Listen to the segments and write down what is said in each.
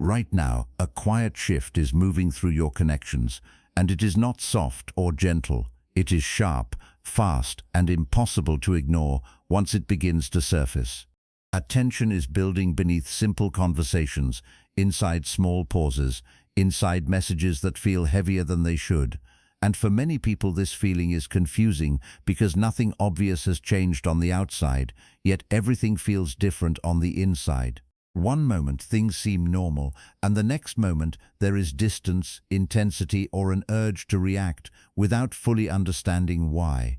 Right now, a quiet shift is moving through your connections, and it is not soft or gentle. It is sharp, fast, and impossible to ignore once it begins to surface. A tension is building beneath simple conversations, inside small pauses, inside messages that feel heavier than they should. And for many people this feeling is confusing because nothing obvious has changed on the outside, yet everything feels different on the inside. One moment things seem normal, and the next moment there is distance, intensity, or an urge to react without fully understanding why.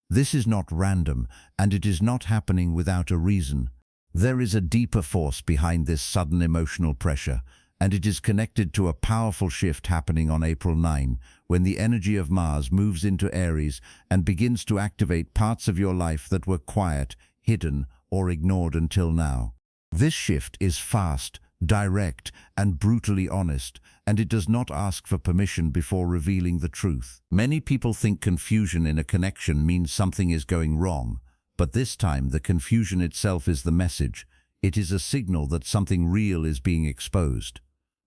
This is not random, and it is not happening without a reason. There is a deeper force behind this sudden emotional pressure, and it is connected to a powerful shift happening on April 9, when the energy of Mars moves into Aries and begins to activate parts of your life that were quiet, hidden, or ignored until now. This shift is fast, direct, and brutally honest, and it does not ask for permission before revealing the truth. Many people think confusion in a connection means something is going wrong, but this time the confusion itself is the message. It is a signal that something real is being exposed.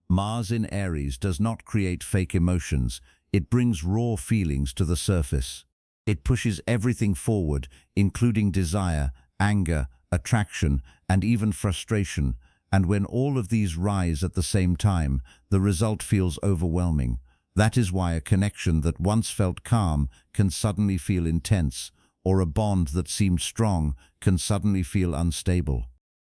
Mars in Aries does not create fake emotions, it brings raw feelings to the surface. It pushes everything forward, including desire, anger, attraction, and even frustration, and when all of these rise at the same time, the result feels overwhelming. That is why a connection that once felt calm can suddenly feel intense, or a bond that seemed strong can suddenly feel unstable.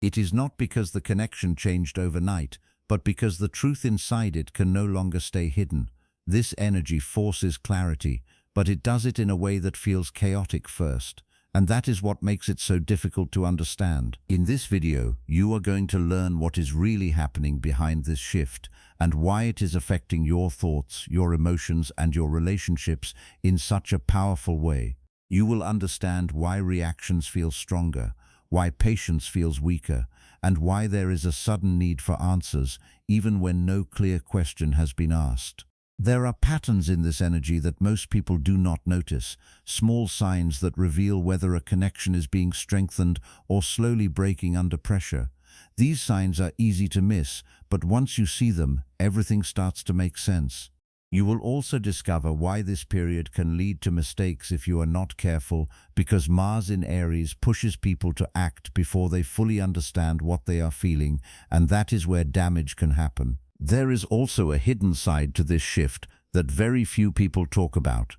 It is not because the connection changed overnight, but because the truth inside it can no longer stay hidden. This energy forces clarity, but it does it in a way that feels chaotic first. And that is what makes it so difficult to understand. In this video, you are going to learn what is really happening behind this shift and why it is affecting your thoughts, your emotions, and your relationships in such a powerful way. You will understand why reactions feel stronger, why patience feels weaker, and why there is a sudden need for answers, even when no clear question has been asked. There are patterns in this energy that most people do not notice, small signs that reveal whether a connection is being strengthened or slowly breaking under pressure. These signs are easy to miss, but once you see them, everything starts to make sense. You will also discover why this period can lead to mistakes if you are not careful, because Mars in Aries pushes people to act before they fully understand what they are feeling, and that is where damage can happen. There is also a hidden side to this shift that very few people talk about.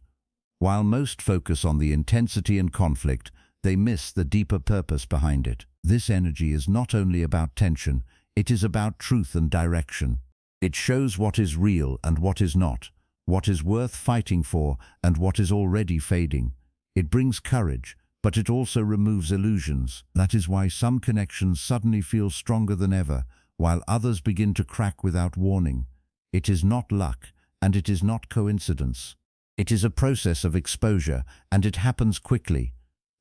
While most focus on the intensity and conflict, they miss the deeper purpose behind it. This energy is not only about tension, it is about truth and direction. It shows what is real and what is not, what is worth fighting for and what is already fading. It brings courage, but it also removes illusions. That is why some connections suddenly feel stronger than ever, while others begin to crack without warning. It is not luck, and it is not coincidence. It is a process of exposure, and it happens quickly.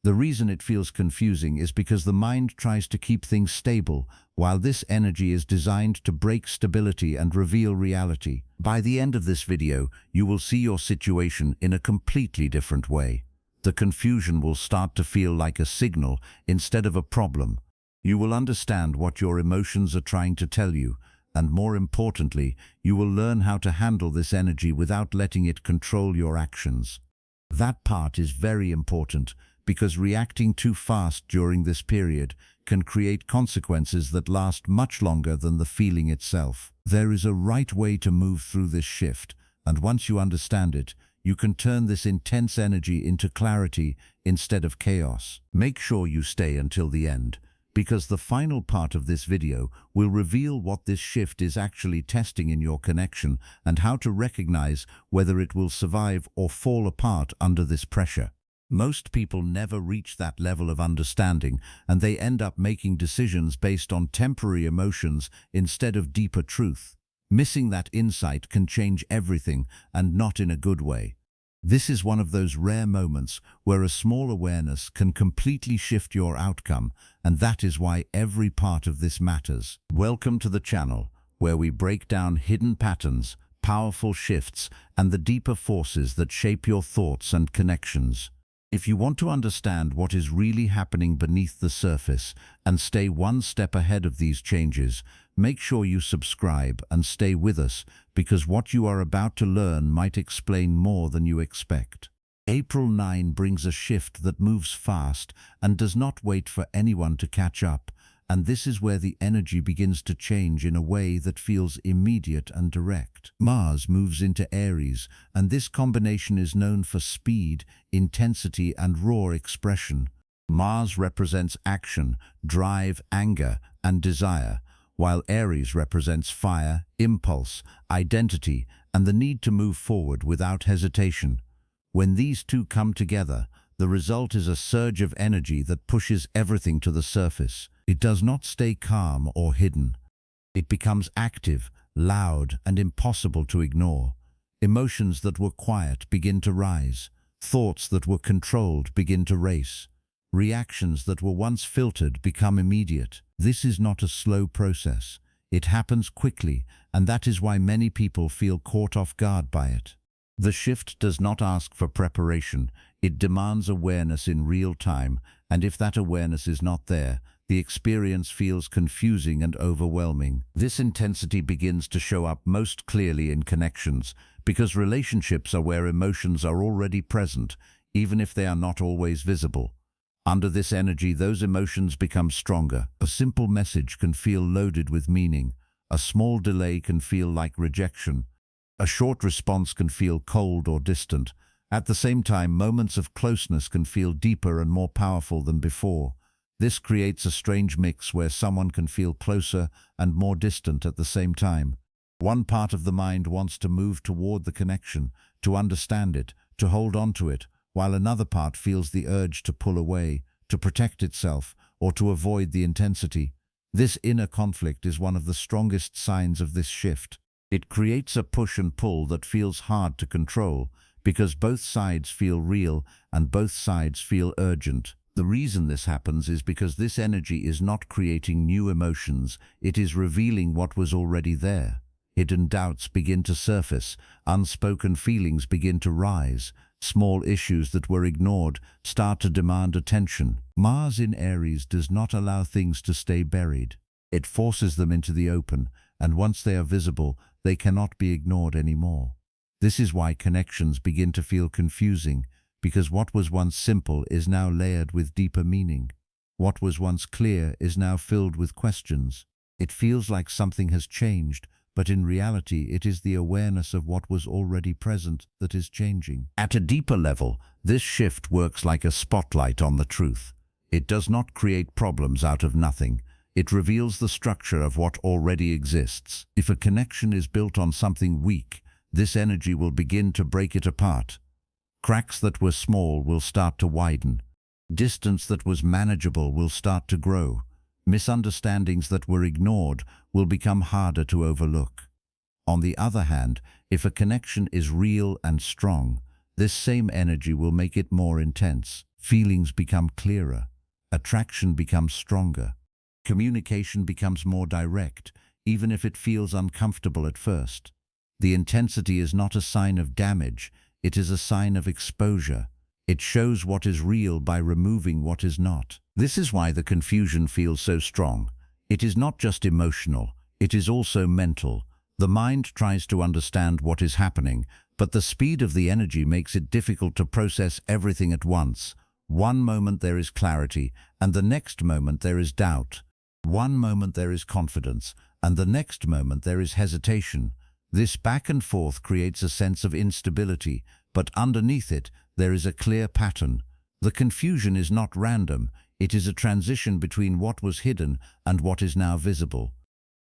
The reason it feels confusing is because the mind tries to keep things stable, while this energy is designed to break stability and reveal reality. By the end of this video, you will see your situation in a completely different way. The confusion will start to feel like a signal instead of a problem. You will understand what your emotions are trying to tell you, and more importantly, you will learn how to handle this energy without letting it control your actions. That part is very important, because reacting too fast during this period can create consequences that last much longer than the feeling itself. There is a right way to move through this shift, and once you understand it, you can turn this intense energy into clarity instead of chaos. Make sure you stay until the end, because the final part of this video will reveal what this shift is actually testing in your connection and how to recognize whether it will survive or fall apart under this pressure. Most people never reach that level of understanding, and they end up making decisions based on temporary emotions instead of deeper truth. Missing that insight can change everything, and not in a good way. This is one of those rare moments where a small awareness can completely shift your outcome, and that is why every part of this matters. Welcome to the channel, where we break down hidden patterns, powerful shifts, and the deeper forces that shape your thoughts and connections. If you want to understand what is really happening beneath the surface and stay one step ahead of these changes, Make sure you subscribe and stay with us, because what you are about to learn might explain more than you expect. April 9 brings a shift that moves fast and does not wait for anyone to catch up, and this is where the energy begins to change in a way that feels immediate and direct. Mars moves into Aries, and this combination is known for speed, intensity, and raw expression. Mars represents action, drive, anger, and desire, while Aries represents fire, impulse, identity, and the need to move forward without hesitation. When these two come together, the result is a surge of energy that pushes everything to the surface. It does not stay calm or hidden. It becomes active, loud, and impossible to ignore. Emotions that were quiet begin to rise. Thoughts that were controlled begin to race. Reactions that were once filtered become immediate. This is not a slow process. It happens quickly, and that is why many people feel caught off guard by it. The shift does not ask for preparation. It demands awareness in real time, and if that awareness is not there, the experience feels confusing and overwhelming. This intensity begins to show up most clearly in connections, because relationships are where emotions are already present, even if they are not always visible. Under this energy, those emotions become stronger. A simple message can feel loaded with meaning. A small delay can feel like rejection. A short response can feel cold or distant. At the same time, moments of closeness can feel deeper and more powerful than before. This creates a strange mix where someone can feel closer and more distant at the same time. One part of the mind wants to move toward the connection, to understand it, to hold on to it, while another part feels the urge to pull away, to protect itself, or to avoid the intensity. This inner conflict is one of the strongest signs of this shift. It creates a push and pull that feels hard to control, because both sides feel real and both sides feel urgent. The reason this happens is because this energy is not creating new emotions, it is revealing what was already there. Hidden doubts begin to surface, unspoken feelings begin to rise, small issues that were ignored start to demand attention. Mars in Aries does not allow things to stay buried. It forces them into the open, and once they are visible, they cannot be ignored anymore. This is why connections begin to feel confusing, because what was once simple is now layered with deeper meaning. What was once clear is now filled with questions. It feels like something has changed, but in reality it is the awareness of what was already present that is changing. At a deeper level, this shift works like a spotlight on the truth. It does not create problems out of nothing. It reveals the structure of what already exists. If a connection is built on something weak, this energy will begin to break it apart. Cracks that were small will start to widen. Distance that was manageable will start to grow. Misunderstandings that were ignored will become harder to overlook. On the other hand, if a connection is real and strong, this same energy will make it more intense. Feelings become clearer. Attraction becomes stronger. Communication becomes more direct, even if it feels uncomfortable at first. The intensity is not a sign of damage, it is a sign of exposure. It shows what is real by removing what is not. This is why the confusion feels so strong. It is not just emotional, it is also mental. The mind tries to understand what is happening, but the speed of the energy makes it difficult to process everything at once. One moment there is clarity, and the next moment there is doubt. One moment there is confidence, and the next moment there is hesitation. This back and forth creates a sense of instability, but underneath it, there is a clear pattern. The confusion is not random, it is a transition between what was hidden and what is now visible.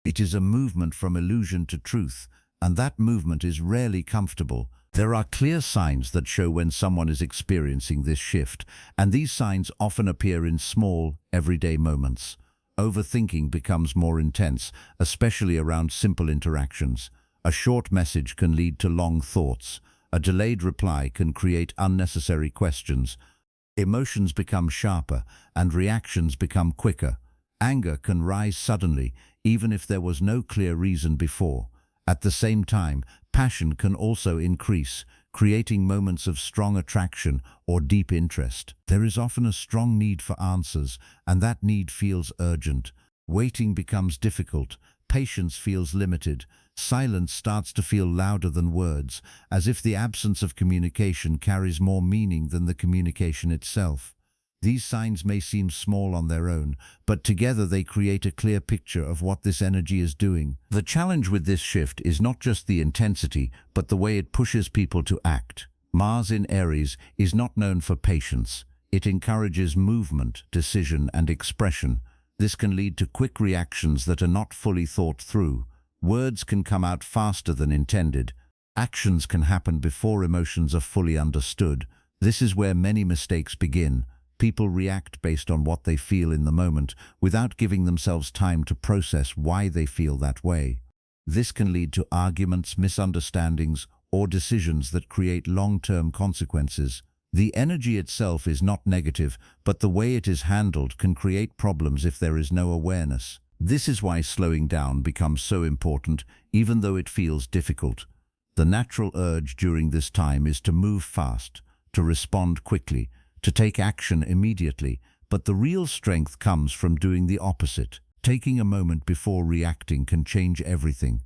It is a movement from illusion to truth, and that movement is rarely comfortable. There are clear signs that show when someone is experiencing this shift, and these signs often appear in small, everyday moments. Overthinking becomes more intense, especially around simple interactions. A short message can lead to long thoughts. A delayed reply can create unnecessary questions. Emotions become sharper and reactions become quicker. Anger can rise suddenly, even if there was no clear reason before. At the same time, passion can also increase, creating moments of strong attraction or deep interest. There is often a strong need for answers, and that need feels urgent. Waiting becomes difficult. patience feels limited. Silence starts to feel louder than words, as if the absence of communication carries more meaning than the communication itself. These signs may seem small on their own, but together they create a clear picture of what this energy is doing. The challenge with this shift is not just the intensity, but the way it pushes people to act. Mars in Aries is not known for patience. It encourages movement, decision, and expression. This can lead to quick reactions that are not fully thought through. Words can come out faster than intended. Actions can happen before emotions are fully understood. This is where many mistakes begin. People react based on what they feel in the moment, without giving themselves time to process why they feel that way. This can lead to arguments, misunderstandings, or decisions that create long-term consequences. The energy itself is not negative, but the way it is handled can create problems if there is no awareness. This is why slowing down becomes so important, even though it feels difficult. The natural urge during this time is to move fast, to respond quickly, to take action immediately, but the real strength comes from doing the opposite. Taking a moment before reacting can change everything.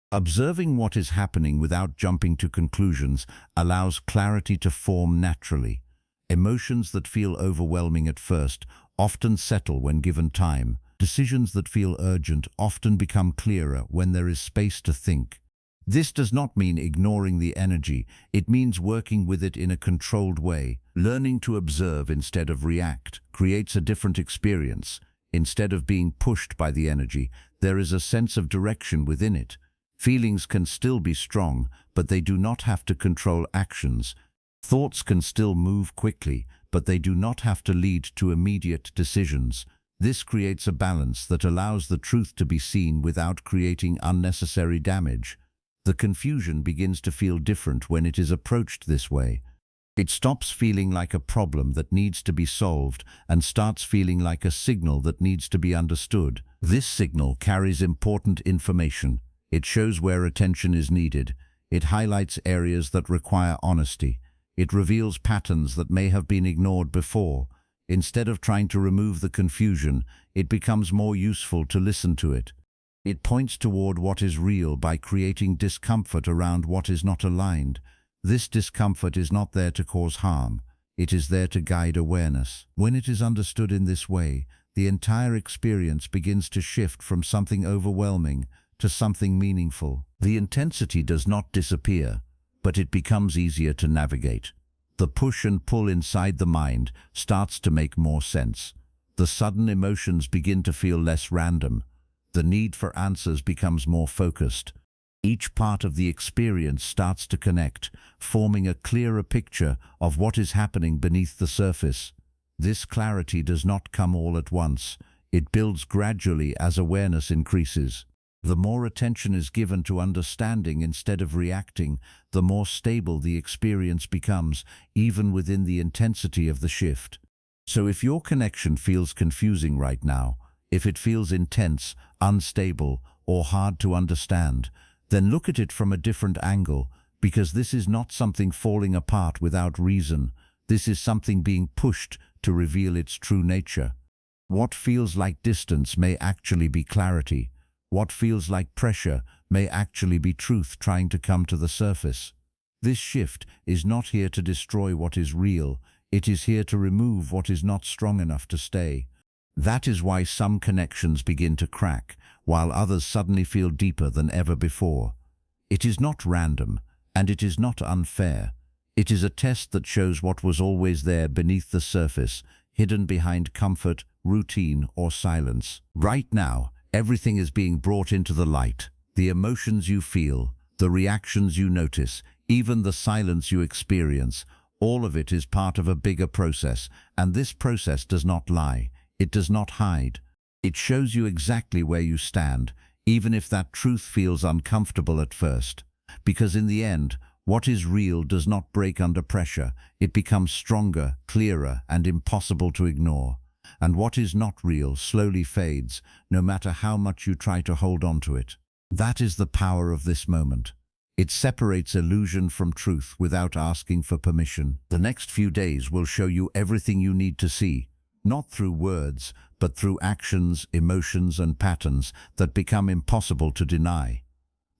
Observing what is happening without jumping to conclusions allows clarity to form naturally. Emotions that feel overwhelming at first often settle when given time. Decisions that feel urgent often become clearer when there is space to think. This does not mean ignoring the energy, it means working with it in a controlled way. Learning to observe instead of react creates a different experience. Instead of being pushed by the energy, there is a sense of direction within it. Feelings can still be strong, but they do not have to control actions. Thoughts can still move quickly, but they do not have to lead to immediate decisions. This creates a balance that allows the truth to be seen without creating unnecessary damage. The confusion begins to feel different when it is approached this way. It stops feeling like a problem that needs to be solved and starts feeling like a signal that needs to be understood. This signal carries important information. It shows where attention is needed. It highlights areas that require honesty. It reveals patterns that may have been ignored before. Instead of trying to remove the confusion, it becomes more useful to listen to it. It points toward what is real by creating discomfort around what is not aligned. This discomfort is not there to cause harm. It is there to guide awareness. When it is understood in this way, the entire experience begins to shift from something overwhelming to something meaningful. The intensity does not disappear, but it becomes easier to navigate. The push and pull inside the mind starts to make more sense. The sudden emotions begin to feel less random. The need for answers becomes more focused. Each part of the experience starts to connect, forming a clearer picture of what is happening beneath the surface. This clarity does not come all at once. It builds gradually as awareness increases. The more attention is given to understanding instead of reacting, the more stable the experience becomes, even within the intensity of the shift. So if your connection feels confusing right now, if it feels intense, unstable, or hard to understand, then look at it from a different angle, because this is not something falling apart without reason. This is something being pushed to reveal its true nature. What feels like distance may actually be clarity. What feels like pressure may actually be truth trying to come to the surface. This shift is not here to destroy what is real. It is here to remove what is not strong enough to stay. That is why some connections begin to crack, while others suddenly feel deeper than ever before. It is not random, and it is not unfair. It is a test that shows what was always there beneath the surface, hidden behind comfort, routine, or silence. Right now, everything is being brought into the light. The emotions you feel, the reactions you notice, even the silence you experience, all of it is part of a bigger process, and this process does not lie. It does not hide. It shows you exactly where you stand, even if that truth feels uncomfortable at first. Because in the end, what is real does not break under pressure. It becomes stronger, clearer, and impossible to ignore. And what is not real slowly fades, no matter how much you try to hold on to it. That is the power of this moment. It separates illusion from truth without asking for permission. The next few days will show you everything you need to see. not through words, but through actions, emotions, and patterns that become impossible to deny.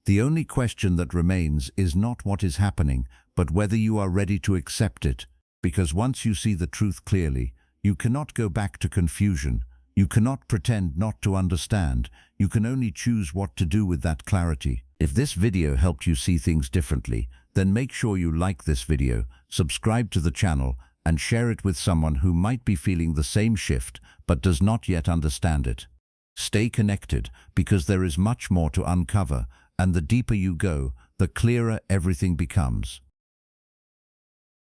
The only question that remains is not what is happening, but whether you are ready to accept it, because once you see the truth clearly, you cannot go back to confusion. You cannot pretend not to understand. You can only choose what to do with that clarity. If this video helped you see things differently, then make sure you like this video, subscribe to the channel, and share it with someone who might be feeling the same shift but does not yet understand it. Stay connected, because there is much more to uncover, and the deeper you go, the clearer everything becomes.